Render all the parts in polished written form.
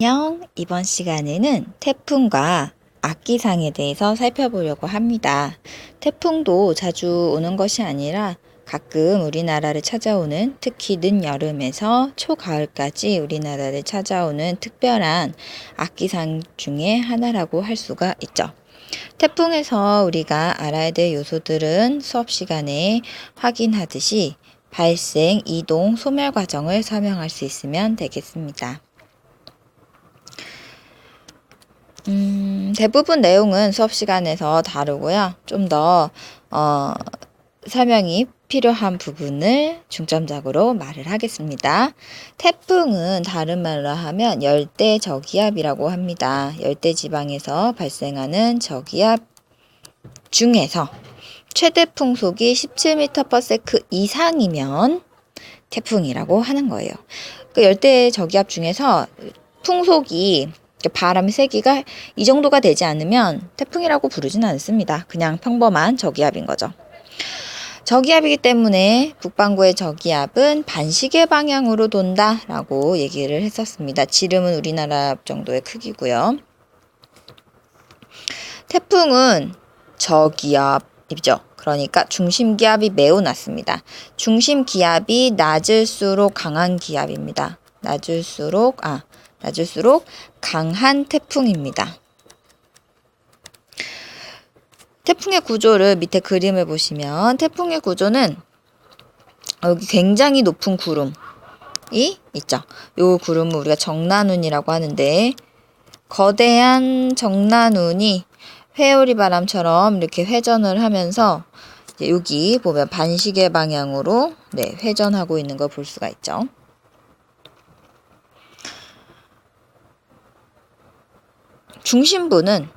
안녕. 이번 시간에는 태풍과 악기상에 대해서 살펴보려고 합니다. 태풍도 자주 오는 것이 아니라 가끔 우리나라를 찾아오는, 특히 늦여름에서 초가을까지 우리나라를 찾아오는 특별한 악기상 중에 하나라고 할 수가 있죠. 태풍에서 우리가 알아야 될 요소들은 수업 시간에 확인하듯이 발생, 이동, 소멸 과정을 설명할 수 있으면 되겠습니다. 대부분 내용은 수업 시간에서 다루고요. 좀 더 설명이 필요한 부분을 중점적으로 말을 하겠습니다. 태풍은 다른 말로 하면 열대 저기압이라고 합니다. 열대 지방에서 발생하는 저기압 중에서 최대 풍속이 17m/s 이상이면 태풍이라고 하는 거예요. 그 열대 저기압 중에서 풍속이 바람의 세기가 이 정도가 되지 않으면 태풍이라고 부르지는 않습니다. 그냥 평범한 저기압인 거죠. 저기압이기 때문에 북반구의 저기압은 반시계 방향으로 돈다라고 얘기를 했었습니다. 지름은 우리나라 정도의 크기고요. 태풍은 저기압이죠. 그러니까 중심기압이 매우 낮습니다. 중심기압이 낮을수록 강한 기압입니다. 낮을수록 강한 태풍입니다. 태풍의 구조를 밑에 그림을 보시면 태풍의 구조는 여기 굉장히 높은 구름이 있죠. 이 구름을 우리가 정난운이라고 하는데 거대한 정난운이 회오리 바람처럼 이렇게 회전을 하면서 여기 보면 반시계 방향으로 회전하고 있는 걸 볼 수가 있죠. 중심부는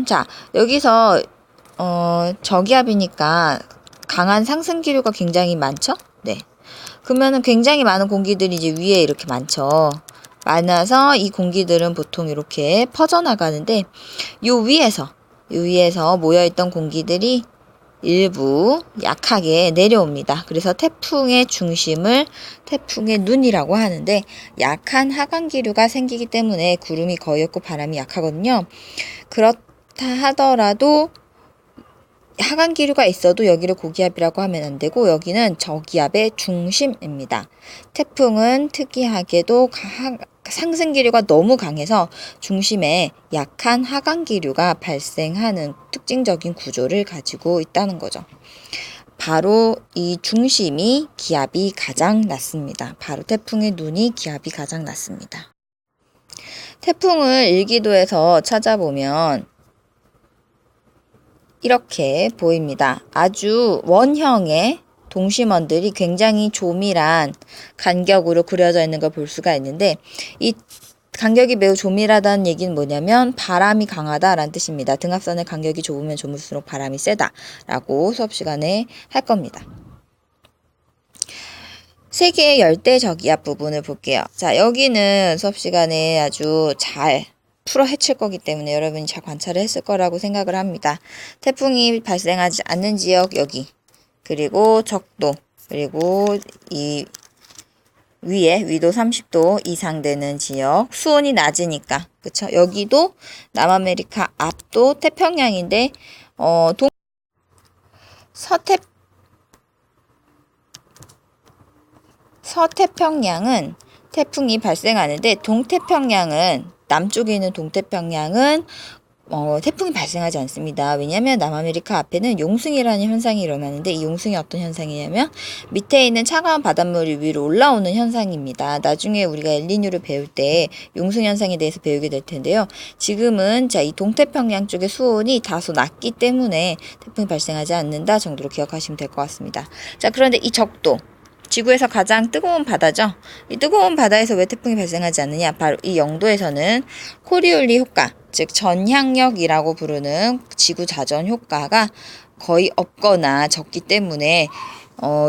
자 여기서 저기압이니까 강한 상승 기류가 굉장히 많죠. 그러면은 굉장히 많은 공기들이 이제 위에 이렇게 많죠. 많아서 이 공기들은 보통 이렇게 퍼져나가는데 요 위에서 모여있던 공기들이 일부 약하게 내려옵니다. 그래서 태풍의 중심을 태풍의 눈이라고 하는데 약한 하강 기류가 생기기 때문에 구름이 거의 없고 바람이 약하거든요. 그렇다 하더라도 하강 기류가 있어도 여기를 고기압이라고 하면 안 되고 여기는 저기압의 중심입니다. 태풍은 특이하게도 상승 기류가 너무 강해서 중심에 약한 하강 기류가 발생하는 특징적인 구조를 가지고 있다는 거죠. 바로 이 중심이 기압이 가장 낮습니다. 바로 태풍의 눈이 기압이 가장 낮습니다. 태풍을 일기도에서 찾아보면 이렇게 보입니다. 아주 원형의 동심원들이 굉장히 조밀한 간격으로 그려져 있는 걸 볼 수가 있는데 이 간격이 매우 조밀하다는 얘기는 뭐냐면 바람이 강하다라는 뜻입니다. 등압선의 간격이 좁으면 좁을수록 바람이 세다라고 수업 시간에 할 겁니다. 세 개의 열대 저기압 부분을 볼게요. 자, 여기는 수업 시간에 아주 잘 풀어 헤칠 거기 때문에 여러분이 잘 관찰을 했을 거라고 생각을 합니다. 태풍이 발생하지 않는 지역 여기, 그리고 적도, 그리고 이 위에 위도 30도 이상 되는 지역, 수온이 낮으니까 그쵸? 여기도 남아메리카 앞도 태평양인데 서태평양은 태풍이 발생하는데 동태평양은 남쪽에 있는 동태평양은 태풍이 발생하지 않습니다. 왜냐하면 남아메리카 앞에는 용승이라는 현상이 일어나는데 이 용승이 어떤 현상이냐면 밑에 있는 차가운 바닷물이 위로 올라오는 현상입니다. 나중에 우리가 엘니뇨를 배울 때 용승 현상에 대해서 배우게 될 텐데요. 지금은 이 동태평양 쪽의 수온이 다소 낮기 때문에 태풍이 발생하지 않는다 정도로 기억하시면 될 것 같습니다. 자, 그런데 이 적도 지구에서 가장 뜨거운 바다죠. 이 뜨거운 바다에서 왜 태풍이 발생하지 않느냐? 바로 이 영도에서는 코리올리 효과, 즉 전향력이라고 부르는 지구 자전 효과가 거의 없거나 적기 때문에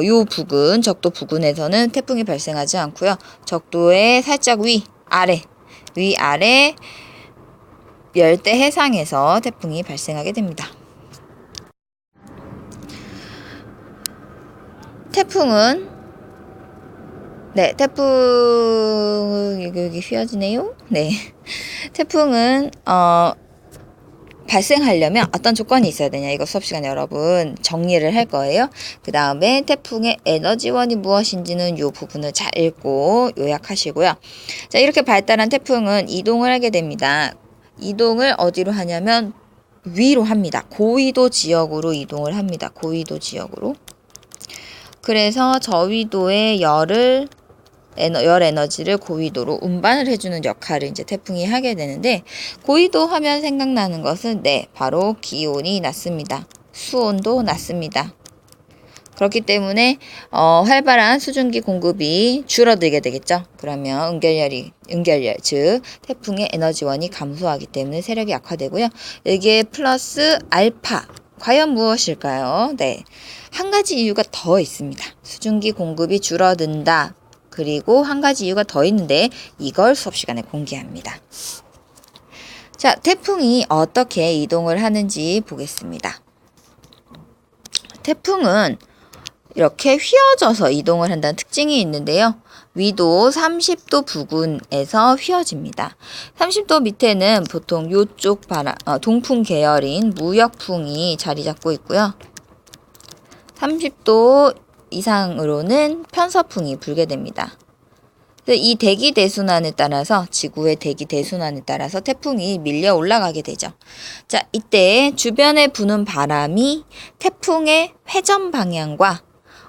요 부근, 적도 부근에서는 태풍이 발생하지 않고요. 적도의 살짝 위아래 열대 해상에서 태풍이 발생하게 됩니다. 태풍은 태풍 여기 휘어지네요. 네. 태풍은 발생하려면 어떤 조건이 있어야 되냐, 이거 수업 시간에 여러분 정리를 할 거예요. 그 다음에 태풍의 에너지원이 무엇인지는 이 부분을 잘 읽고 요약하시고요. 자, 이렇게 발달한 태풍은 이동을 하게 됩니다. 이동을 어디로 하냐면 위로 합니다. 고위도 지역으로 이동을 합니다. 고위도 지역으로. 그래서 저위도의 열 에너지를 고위도로 운반을 해주는 역할을 이제 태풍이 하게 되는데, 고위도 하면 생각나는 것은 바로 기온이 낮습니다. 수온도 낮습니다. 그렇기 때문에 활발한 수증기 공급이 줄어들게 되겠죠. 그러면 은결열, 즉 태풍의 에너지원이 감소하기 때문에 세력이 약화되고요. 여기에 플러스 알파, 과연 무엇일까요? 한 가지 이유가 더 있습니다. 수증기 공급이 줄어든다. 그리고 한 가지 이유가 더 있는데 이걸 수업 시간에 공개합니다. 자, 태풍이 어떻게 이동을 하는지 보겠습니다. 태풍은 이렇게 휘어져서 이동을 한다는 특징이 있는데요. 위도 30도 부근에서 휘어집니다. 30도 밑에는 보통 이쪽 동풍 계열인 무역풍이 자리 잡고 있고요. 30도 이상으로는 편서풍이 불게 됩니다. 이 대기 대순환에 따라서, 지구의 대기 대순환에 따라서 태풍이 밀려 올라가게 되죠. 자, 이때 주변에 부는 바람이 태풍의 회전 방향과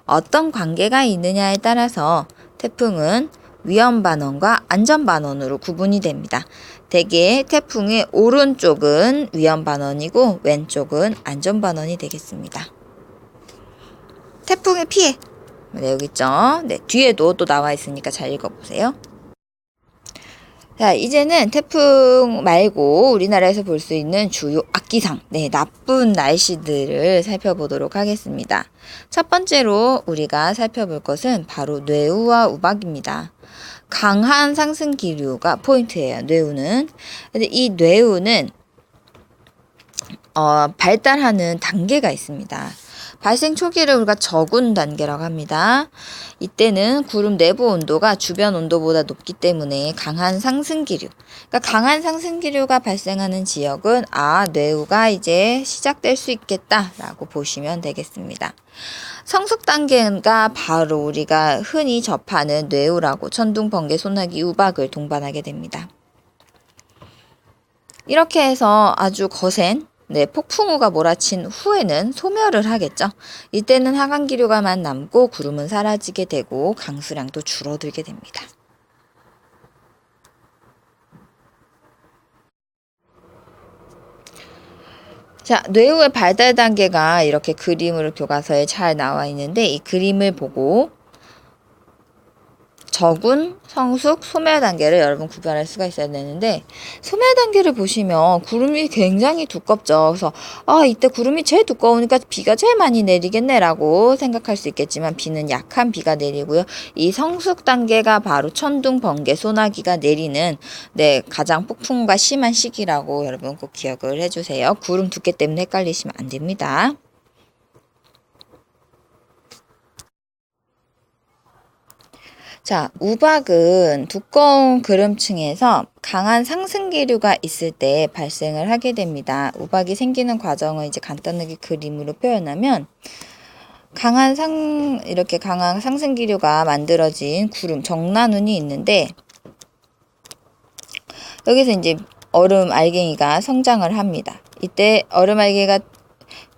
어떤 관계가 있느냐에 따라서 태풍은 위험 반원과 안전 반원으로 구분이 됩니다. 대개 태풍의 오른쪽은 위험 반원이고 왼쪽은 안전 반원이 되겠습니다. 태풍의 피해. 여기 있죠. 뒤에도 또 나와 있으니까 잘 읽어보세요. 자, 이제는 태풍 말고 우리나라에서 볼 수 있는 주요 악기상, 나쁜 날씨들을 살펴보도록 하겠습니다. 첫 번째로 우리가 살펴볼 것은 바로 뇌우와 우박입니다. 강한 상승 기류가 포인트예요. 뇌우는. 근데 이 뇌우는 발달하는 단계가 있습니다. 발생 초기를 우리가 저군 단계라고 합니다. 이때는 구름 내부 온도가 주변 온도보다 높기 때문에 강한 상승 기류. 그러니까 강한 상승 기류가 발생하는 지역은 뇌우가 이제 시작될 수 있겠다라고 보시면 되겠습니다. 성숙 단계가 바로 우리가 흔히 접하는 뇌우라고 천둥, 번개, 소나기, 우박을 동반하게 됩니다. 이렇게 해서 아주 거센 폭풍우가 몰아친 후에는 소멸을 하겠죠. 이때는 하강 기류가만 남고 구름은 사라지게 되고 강수량도 줄어들게 됩니다. 자, 뇌우의 발달 단계가 이렇게 그림으로 교과서에 잘 나와 있는데, 이 그림을 보고 저군, 성숙, 소멸 단계를 여러분 구별할 수가 있어야 되는데, 소멸 단계를 보시면 구름이 굉장히 두껍죠. 그래서 이때 구름이 제일 두꺼우니까 비가 제일 많이 내리겠네 라고 생각할 수 있겠지만, 비는 약한 비가 내리고요. 이 성숙 단계가 바로 천둥, 번개, 소나기가 내리는 가장 폭풍우가 심한 시기라고 여러분 꼭 기억을 해주세요. 구름 두께 때문에 헷갈리시면 안 됩니다. 자, 우박은 두꺼운 구름층에서 강한 상승 기류가 있을 때 발생을 하게 됩니다. 우박이 생기는 과정을 이제 간단하게 그림으로 표현하면, 이렇게 강한 상승 기류가 만들어진 구름, 정난운이 있는데, 여기서 이제 얼음 알갱이가 성장을 합니다. 이때 얼음 알갱이가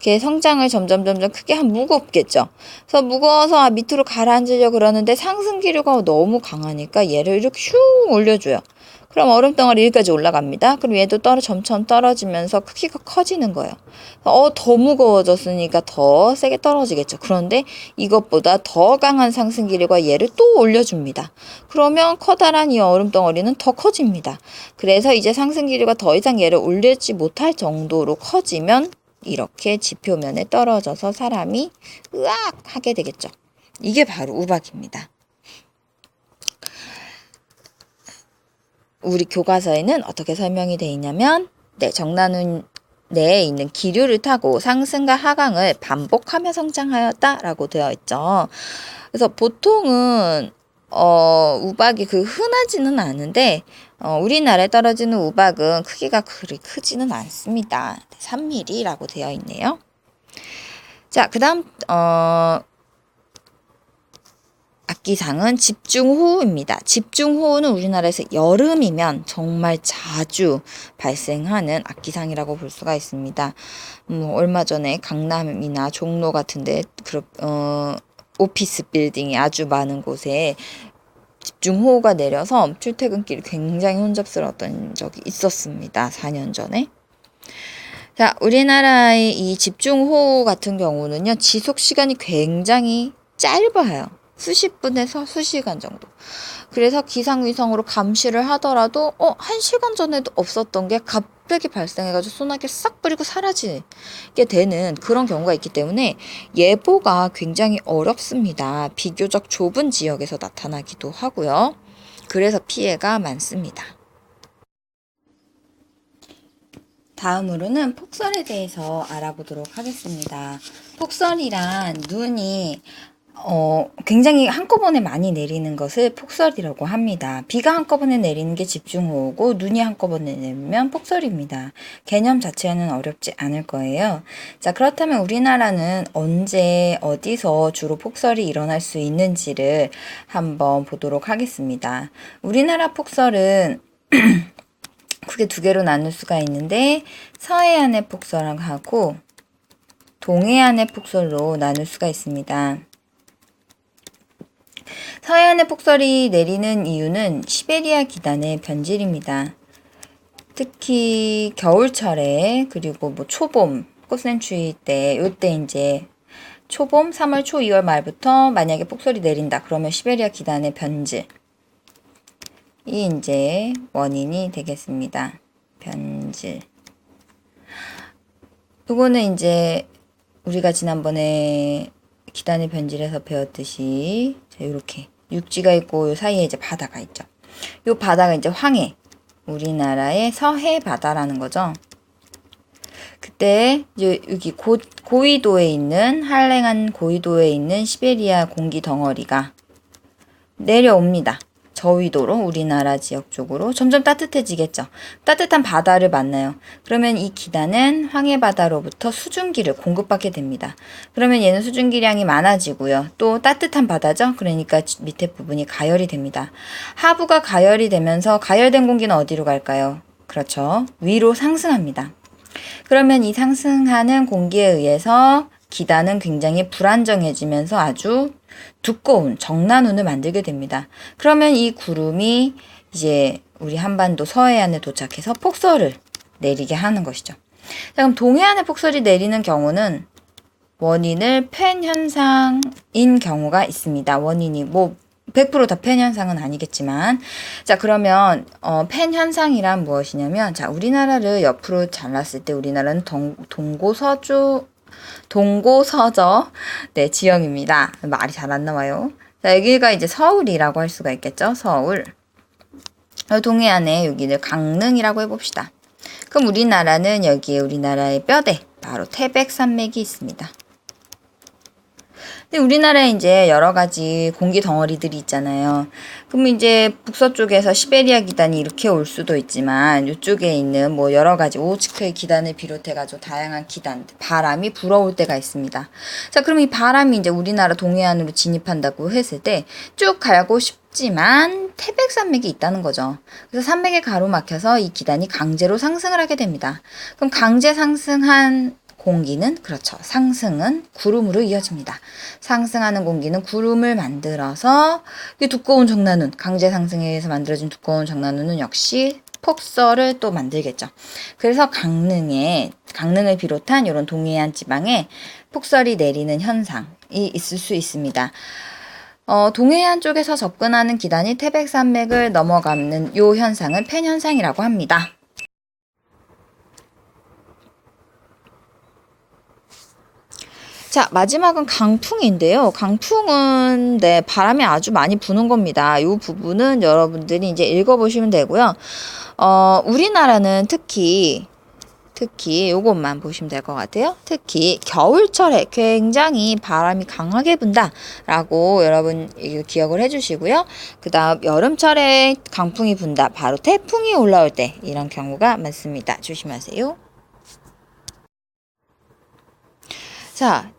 이렇게 성장을 점점 크게 무겁겠죠. 그래서 무거워서 밑으로 가라앉으려고 그러는데 상승 기류가 너무 강하니까 얘를 이렇게 슝 올려줘요. 그럼 얼음 덩어리 여기까지 올라갑니다. 그럼 얘도 점점 떨어지면서 크기가 커지는 거예요. 더 무거워졌으니까 더 세게 떨어지겠죠. 그런데 이것보다 더 강한 상승 기류가 얘를 또 올려줍니다. 그러면 커다란 이 얼음 덩어리는 더 커집니다. 그래서 이제 상승 기류가 더 이상 얘를 올리지 못할 정도로 커지면 이렇게 지표면에 떨어져서 사람이 으악 하게 되겠죠. 이게 바로 우박입니다. 우리 교과서에는 어떻게 설명이 되어 있냐면, 정난운 내에 있는 기류를 타고 상승과 하강을 반복하며 성장하였다라고 되어 있죠. 그래서 보통은 우박이 흔하지는 않은데, 우리나라에 떨어지는 우박은 크기가 그리 크지는 않습니다. 3mm라고 되어 있네요. 자, 그 다음, 악기상은 집중호우입니다. 집중호우는 우리나라에서 여름이면 정말 자주 발생하는 악기상이라고 볼 수가 있습니다. 얼마 전에 강남이나 종로 같은데 오피스 빌딩이 아주 많은 곳에 집중호우가 내려서 출퇴근길이 굉장히 혼잡스러웠던 적이 있었습니다. 4년 전에. 자, 우리나라의 이 집중호우 같은 경우는요, 지속 시간이 굉장히 짧아요. 수십 분에서 수시간 정도. 그래서 기상위성으로 감시를 하더라도 1시간 전에도 없었던 게 갑자기 발생해가지고 소나기를 싹 뿌리고 사라지게 되는 그런 경우가 있기 때문에 예보가 굉장히 어렵습니다. 비교적 좁은 지역에서 나타나기도 하고요. 그래서 피해가 많습니다. 다음으로는 폭설에 대해서 알아보도록 하겠습니다. 폭설이란 눈이 굉장히 한꺼번에 많이 내리는 것을 폭설이라고 합니다. 비가 한꺼번에 내리는 게 집중호우고 눈이 한꺼번에 내리면 폭설입니다. 개념 자체는 어렵지 않을 거예요. 자, 그렇다면 우리나라는 언제 어디서 주로 폭설이 일어날 수 있는지를 한번 보도록 하겠습니다. 우리나라 폭설은 크게 두 개로 나눌 수가 있는데 서해안의 폭설하고 동해안의 폭설로 나눌 수가 있습니다. 서해안의 폭설이 내리는 이유는 시베리아 기단의 변질입니다. 특히 겨울철에 그리고 초봄 꽃샘추위 때 요때 이제 초봄 3월 초 2월 말부터 만약에 폭설이 내린다 그러면 시베리아 기단의 변질 이 이제 원인이 되겠습니다. 변질. 요거는 이제 우리가 지난번에 기단의 변질에서 배웠듯이 이렇게 육지가 있고 요 사이에 이제 바다가 있죠. 요 바다가 이제 황해. 우리나라의 서해 바다라는 거죠. 그때 이제 여기 고위도에 있는 한랭한 고위도에 있는 시베리아 공기 덩어리가 내려옵니다. 저위도로 우리나라 지역 쪽으로 점점 따뜻해지겠죠. 따뜻한 바다를 만나요. 그러면 이 기단은 황해바다로부터 수증기를 공급받게 됩니다. 그러면 얘는 수증기량이 많아지고요. 또 따뜻한 바다죠. 그러니까 밑에 부분이 가열이 됩니다. 하부가 가열이 되면서 가열된 공기는 어디로 갈까요? 그렇죠. 위로 상승합니다. 그러면 이 상승하는 공기에 의해서 기단은 굉장히 불안정해지면서 아주 두꺼운 정난운을 만들게 됩니다. 그러면 이 구름이 이제 우리 한반도 서해안에 도착해서 폭설을 내리게 하는 것이죠. 자, 그럼 동해안에 폭설이 내리는 경우는 원인을 팬 현상인 경우가 있습니다. 원인이 100% 다 팬 현상은 아니겠지만, 자, 그러면 팬 현상이란 무엇이냐면, 자, 우리나라를 옆으로 잘랐을 때 우리나라는 동고서저 네, 지형입니다. 말이 잘 안 나와요. 자, 여기가 이제 서울이라고 할 수가 있겠죠. 서울. 동해안에 여기를 강릉이라고 해봅시다. 그럼 우리나라는 여기에 우리나라의 뼈대, 바로 태백산맥이 있습니다. 근데 우리나라에 이제 여러 가지 공기 덩어리들이 있잖아요. 그럼 이제 북서쪽에서 시베리아 기단이 이렇게 올 수도 있지만 이쪽에 있는 여러 가지 오호츠크의 기단을 비롯해가지고 다양한 기단, 바람이 불어올 때가 있습니다. 자, 그럼 이 바람이 이제 우리나라 동해안으로 진입한다고 했을 때 쭉 가고 싶지만 태백산맥이 있다는 거죠. 그래서 산맥에 가로막혀서 이 기단이 강제로 상승을 하게 됩니다. 그럼 강제 상승한 공기는 그렇죠. 상승은 구름으로 이어집니다. 상승하는 공기는 구름을 만들어서 이 두꺼운 정난운, 강제 상승에 의해서 만들어진 두꺼운 정난운은 역시 폭설을 또 만들겠죠. 그래서 강릉을 비롯한 이런 동해안 지방에 폭설이 내리는 현상이 있을 수 있습니다. 동해안 쪽에서 접근하는 기단이 태백산맥을 넘어가는 이 현상을 팬 현상이라고 합니다. 자, 마지막은 강풍인데요. 강풍은 바람이 아주 많이 부는 겁니다. 이 부분은 여러분들이 이제 읽어보시면 되고요. 우리나라는 특히 특히 요것만 보시면 될 것 같아요. 특히 겨울철에 굉장히 바람이 강하게 분다라고 여러분 기억을 해주시고요. 그 다음 여름철에 강풍이 분다. 바로 태풍이 올라올 때 이런 경우가 많습니다. 조심하세요. 자,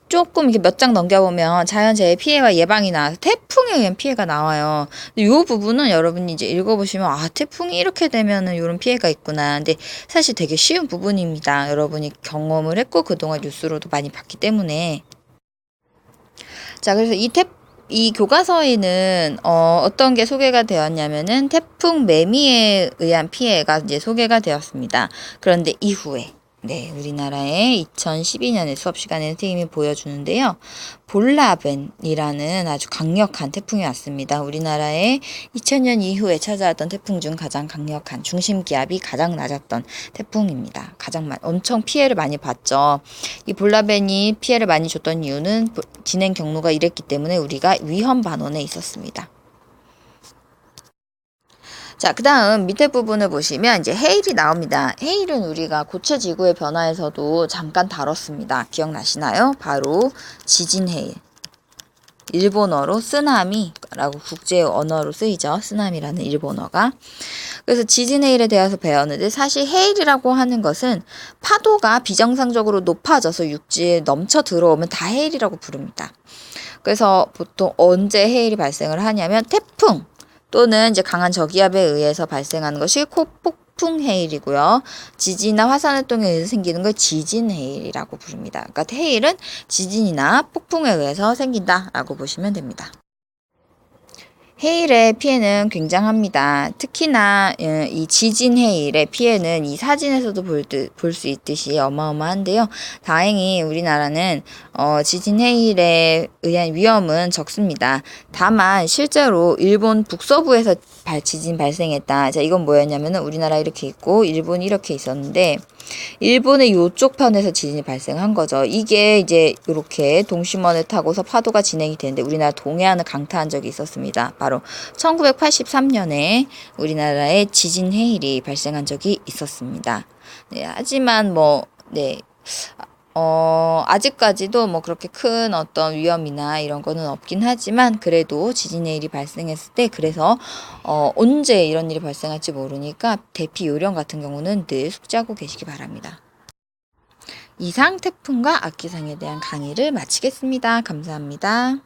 조금 이렇게 몇 장 넘겨보면 자연재해 피해와 예방이 나와서 태풍에 의한 피해가 나와요. 이 부분은 여러분이 이제 읽어보시면 아, 태풍이 이렇게 되면은 이런 피해가 있구나. 근데 사실 되게 쉬운 부분입니다. 여러분이 경험을 했고 그동안 뉴스로도 많이 봤기 때문에. 자, 그래서 이 교과서에는 어떤 게 소개가 되었냐면은 태풍 매미에 의한 피해가 이제 소개가 되었습니다. 그런데 이후에 네, 우리나라의 2012년의 수업 시간에 선생님이 보여주는데요. 볼라벤이라는 아주 강력한 태풍이 왔습니다. 우리나라의 2000년 이후에 찾아왔던 태풍 중 가장 강력한 중심 기압이 가장 낮았던 태풍입니다. 엄청 피해를 많이 봤죠. 이 볼라벤이 피해를 많이 줬던 이유는 진행 경로가 이랬기 때문에 우리가 위험 반원에 있었습니다. 자, 그 다음 밑에 부분을 보시면 이제 헤일이 나옵니다. 헤일은 우리가 고체지구의 변화에서도 잠깐 다뤘습니다. 기억나시나요? 바로 지진 헤일. 일본어로 쓰나미라고 국제 언어로 쓰이죠. 쓰나미라는 일본어가. 그래서 지진 헤일에 대해서 배웠는데 사실 헤일이라고 하는 것은 파도가 비정상적으로 높아져서 육지에 넘쳐 들어오면 다 헤일이라고 부릅니다. 그래서 보통 언제 헤일이 발생을 하냐면 태풍 또는 이제 강한 저기압에 의해서 발생하는 것이 폭풍 해일이고요. 지진이나 화산활동에 의해서 생기는 걸 지진 해일이라고 부릅니다. 그러니까 해일은 지진이나 폭풍에 의해서 생긴다라고 보시면 됩니다. 해일의 피해는 굉장합니다. 특히나 이 지진 해일의 피해는 이 사진에서도 볼 수 있듯이 어마어마한데요. 다행히 우리나라는 지진 해일에 의한 위험은 적습니다. 다만 실제로 일본 북서부에서 지진 발생했다. 자, 이건 뭐였냐면은 우리나라 이렇게 있고 일본이 이렇게 있었는데 일본의 요쪽 편에서 지진이 발생한 거죠. 이게 이제 이렇게 동심원을 타고서 파도가 진행이 되는데 우리나라 동해안을 강타한 적이 있었습니다. 바로 1983년에 우리나라에 지진 해일이 발생한 적이 있었습니다. 네, 하지만 아직까지도 뭐 그렇게 큰 어떤 위험이나 이런 거는 없긴 하지만 그래도 지진 해일이 발생했을 때 그래서 언제 이런 일이 발생할지 모르니까 대피 요령 같은 경우는 늘 숙지하고 계시기 바랍니다. 이상 태풍과 악기상에 대한 강의를 마치겠습니다. 감사합니다.